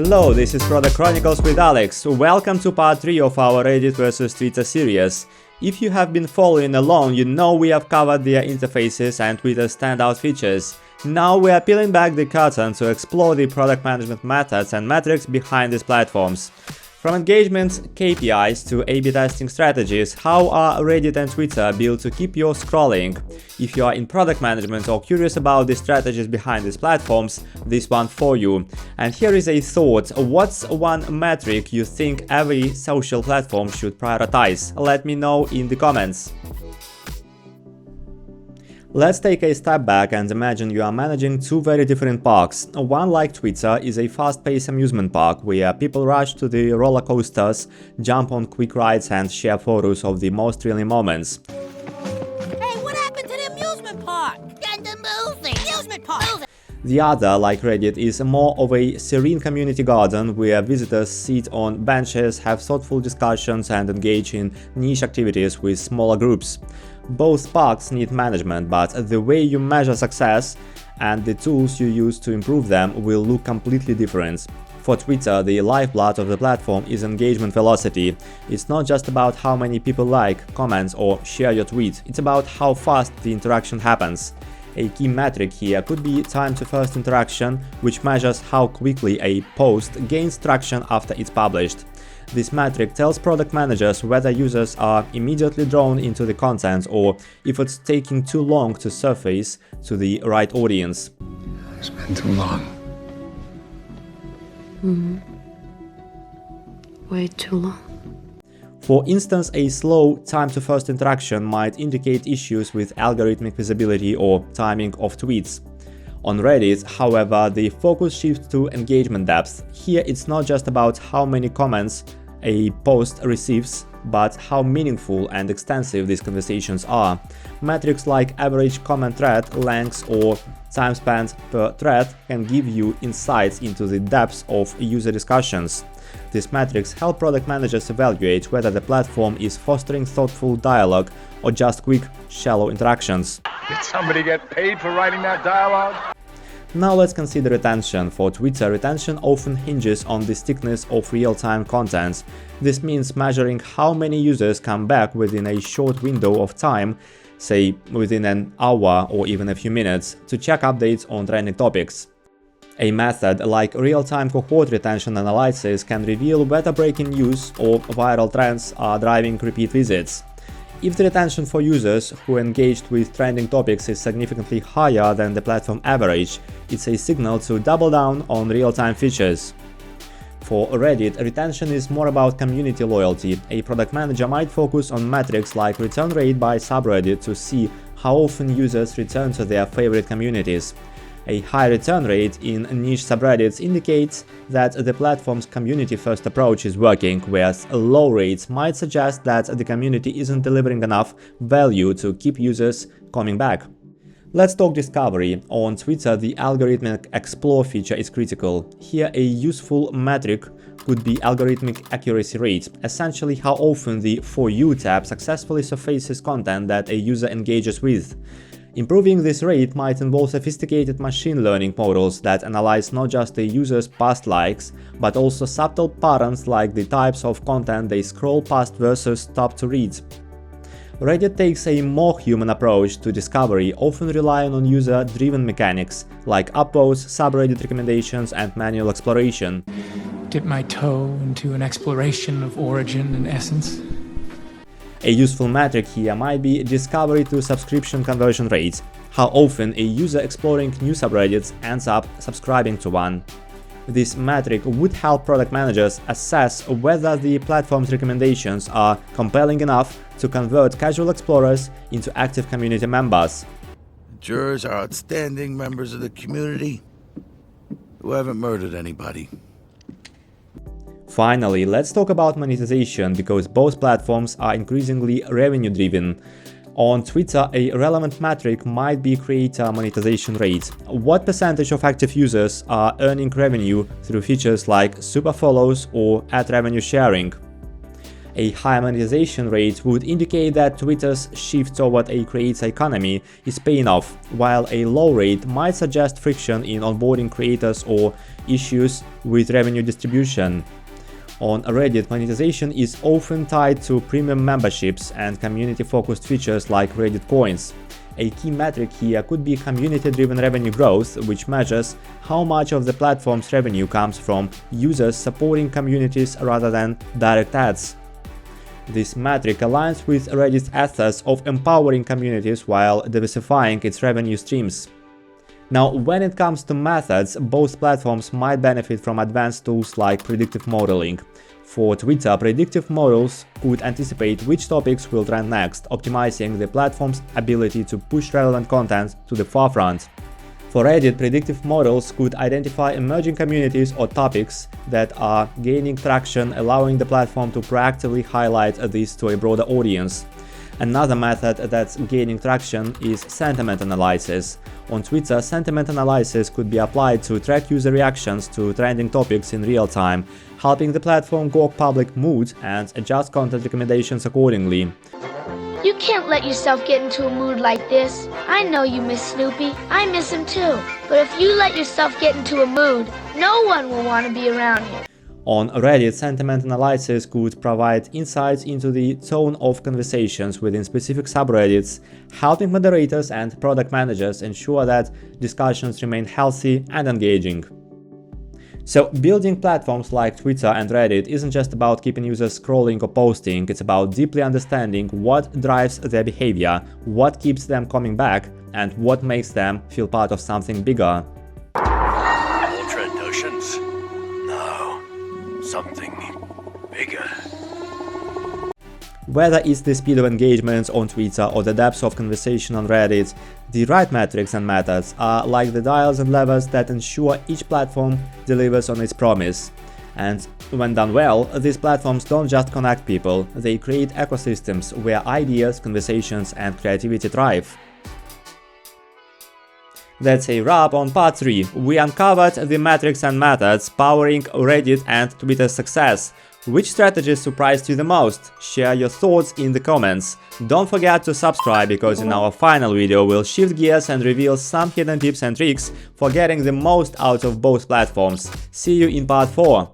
Hello, this is Product Chronicles with Alex. Welcome to part 3 of our Reddit vs Twitter series. If you have been following along, you know we have covered their interfaces and Twitter's standout features. Now we are peeling back the curtain to explore the product management methods and metrics behind these platforms. From engagement KPIs to A/B testing strategies, how are Reddit and Twitter built to keep you scrolling? If you are in product management or curious about the strategies behind these platforms, this one for you. And here is a thought: what's one metric you think every social platform should prioritize? Let me know in the comments. Let's take a step back and imagine you are managing two very different parks. One, like Twitter, is a fast-paced amusement park where people rush to the roller coasters, jump on quick rides and share photos of the most thrilling moments. Hey, what happened to the amusement park? And the movie! Amusement park! The other, like Reddit, is more of a serene community garden where visitors sit on benches, have thoughtful discussions and engage in niche activities with smaller groups. Both parks need management, but the way you measure success and the tools you use to improve them will look completely different. For Twitter, the lifeblood of the platform is engagement velocity. It's not just about how many people like, comment or share your tweet, it's about how fast the interaction happens. A key metric here could be time to first interaction, which measures how quickly a post gains traction after it's published. This metric tells product managers whether users are immediately drawn into the content or if it's taking too long to surface to the right audience. It's been too long. Way too long. For instance, a slow time to first interaction might indicate issues with algorithmic visibility or timing of tweets. On Reddit, however, the focus shifts to engagement depth. Here it's not just about how many comments a post receives, but how meaningful and extensive these conversations are. Metrics like average comment thread lengths or time spent per thread can give you insights into the depth of user discussions. These metrics help product managers evaluate whether the platform is fostering thoughtful dialogue or just quick, shallow interactions. Did somebody get paid for writing that dialogue? Now let's consider retention. For Twitter, retention often hinges on the stickiness of real-time content. This means measuring how many users come back within a short window of time, say within an hour or even a few minutes, to check updates on trending topics. A method like real-time cohort retention analysis can reveal whether breaking news or viral trends are driving repeat visits. If the retention for users who engaged with trending topics is significantly higher than the platform average, it's a signal to double down on real-time features. For Reddit, retention is more about community loyalty. A product manager might focus on metrics like return rate by subreddit to see how often users return to their favorite communities. A high return rate in niche subreddits indicates that the platform's community-first approach is working, whereas low rates might suggest that the community isn't delivering enough value to keep users coming back. Let's talk discovery. On Twitter, the algorithmic explore feature is critical. Here, a useful metric could be algorithmic accuracy rate, essentially how often the For You tab successfully surfaces content that a user engages with. Improving this rate might involve sophisticated machine learning models that analyze not just a user's past likes, but also subtle patterns like the types of content they scroll past versus stop to read. Reddit takes a more human approach to discovery, often relying on user-driven mechanics like upvotes, subreddit recommendations, and manual exploration. Dip my toe into an exploration of origin and essence. A useful metric here might be discovery to subscription conversion rate, how often a user exploring new subreddits ends up subscribing to one. This metric would help product managers assess whether the platform's recommendations are compelling enough to convert casual explorers into active community members. Jurors are outstanding members of the community who haven't murdered anybody. Finally, let's talk about monetization, because both platforms are increasingly revenue-driven. On Twitter, a relevant metric might be creator monetization rate. What percentage of active users are earning revenue through features like super follows or ad revenue sharing? A high monetization rate would indicate that Twitter's shift toward a creator economy is paying off, while a low rate might suggest friction in onboarding creators or issues with revenue distribution. On Reddit, monetization is often tied to premium memberships and community-focused features like Reddit coins. A key metric here could be community-driven revenue growth, which measures how much of the platform's revenue comes from users supporting communities rather than direct ads. This metric aligns with Reddit's ethos of empowering communities while diversifying its revenue streams. Now, when it comes to methods, both platforms might benefit from advanced tools like predictive modeling. For Twitter, predictive models could anticipate which topics will trend next, optimizing the platform's ability to push relevant content to the forefront. For Reddit, predictive models could identify emerging communities or topics that are gaining traction, allowing the platform to proactively highlight these to a broader audience. Another method that's gaining traction is sentiment analysis. On Twitter, sentiment analysis could be applied to track user reactions to trending topics in real time, helping the platform gauge public mood and adjust content recommendations accordingly. You can't let yourself get into a mood like this. I know you miss Snoopy. I miss him too. But if you let yourself get into a mood, no one will want to be around you. On Reddit, sentiment analysis could provide insights into the tone of conversations within specific subreddits, helping moderators and product managers ensure that discussions remain healthy and engaging. So, building platforms like Twitter and Reddit isn't just about keeping users scrolling or posting, it's about deeply understanding what drives their behavior, what keeps them coming back, and what makes them feel part of something bigger. More trend notions? No, something bigger. Whether it's the speed of engagement on Twitter or the depth of conversation on Reddit, the right metrics and methods are like the dials and levers that ensure each platform delivers on its promise. And when done well, these platforms don't just connect people, they create ecosystems where ideas, conversations, and creativity thrive. That's a wrap on part 3. We uncovered the metrics and methods powering Reddit and Twitter's success. Which strategies surprised you the most? Share your thoughts in the comments. Don't forget to subscribe, because in our final video we'll shift gears and reveal some hidden tips and tricks for getting the most out of both platforms. See you in part 4.